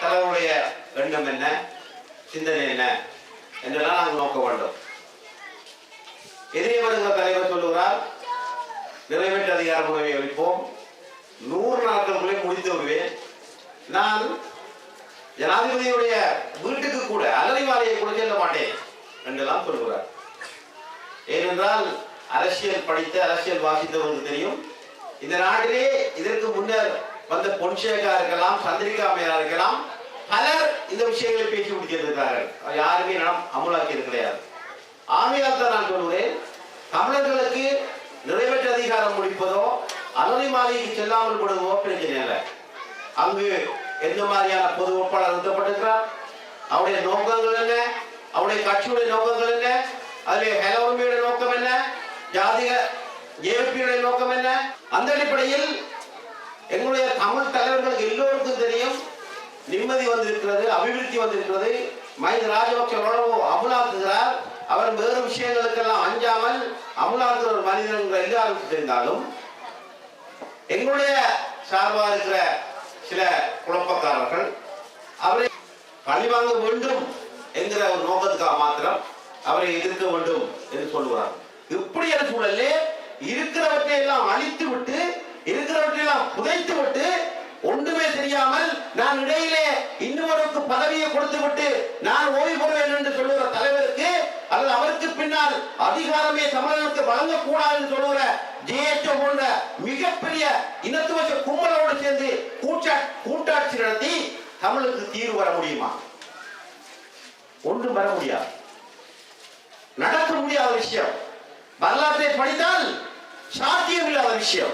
தலைவருடைய எண்ணம் என்ன, சிந்தனை என்ன என்றெல்லாம் நாங்கள் நோக்க வேண்டும். எதிரே வருகிற தலைவர் சொல்லுகிறார், நிறைவேற்று அதிகார முறையை அளிப்போம், 100 நாட்களுக்குள்ளே முடித்து வருவேன். நான் ஜனாதிபதியுடைய வீட்டுக்கு கூட அலரிவாலையை கூட செல்ல மாட்டேன் என்றெல்லாம் சொல்கிறார். ஏனென்றால் அரசியல் படித்த அரசியல் வாசித்தவர்களுக்கு தெரியும், இந்த நாட்டிலே இதற்கு முன்னர் வந்த பொன்சேகா இருக்கலாம், சந்திரிகா மேலா இருக்கலாம், பலர் இந்த விஷயங்களை பேசி முடித்திருக்கிறார்கள். யாருமே நாம் அமுலாக்கியது கிடையாது. ஆமையால் தான் நான் சொல்கிறேன், தமிழர்களுக்கு நிறைவேற்று அதிகாரம் முடிப்பதோ அலரி மாலைக்கு செல்லாமல் விடுவதோ பிரச்சனை இல்லை. அங்கு எந்த மாதிரியான பொது வேட்பாளர் நிறுத்தப்பட்டிருக்கிறார், அவருடைய நோக்கங்கள் என்ன, அவருடைய கட்சியுடைய நோக்கங்கள் என்ன, அதில் ஹெலோமியுடைய நோக்கம் என்ன, ஜாதிக ஏபியுடைய நோக்கம் என்ன. அந்த அடிப்படையில் எங்களுடைய தமிழ் தலைவர்களுக்கு எல்லோருக்கும் தெரியும், நிம்மதி வந்திருக்கிறது, அபிவிருத்தி வந்திருக்கிறது. மஹிந்த ராஜபக்ஷ அமுலாக்குகிறார். அவர் வேறு விஷயங்களுக்கெல்லாம் அஞ்சாமல் அமுலாக்குற ஒரு மனிதன் எல்லாருக்கும் தெரிந்தாலும், எங்களுடைய சார்பாக இருக்கிற சில குழப்பக்காரர்கள் அவரை பழிவாங்க வேண்டும் என்கிற ஒரு நோக்கத்துக்காக மாத்திரம் அவரை எதிர்க்க வேண்டும் என்று சொல்லுவார்கள். இப்படியான சூழலே இருக்கிறவற்றை எல்லாம் அழித்து விட்டு, இருக்கிறவற்றை எல்லாம் புதைத்து விட்டு, ஒன்றுமே தெரியாமல் நான் இடையிலே இன்னொருக்கு பதவியை கொடுத்து விட்டு நான் ஓய்வு பெறுவேன் என்று சொல்லுகிற தலைவருக்கு அல்லது அவருக்கு பின்னால் அதிகாரமே தமிழர்களுக்கு வழங்கக்கூடாது என்று சொல்லுகிற ஜேஎச்ஓ போன்ற மிகப்பெரிய இனத்துவ கும்பலோடு சேர்ந்து கூட்டாட்சி நடத்தி தமிழுக்கு தீர்வு வர முடியுமா? ஒன்றும் வர முடியாது, நடக்க முடியாத விஷயம். வரலாற்றை படித்தால் சாத்தியம் இல்லாத விஷயம்.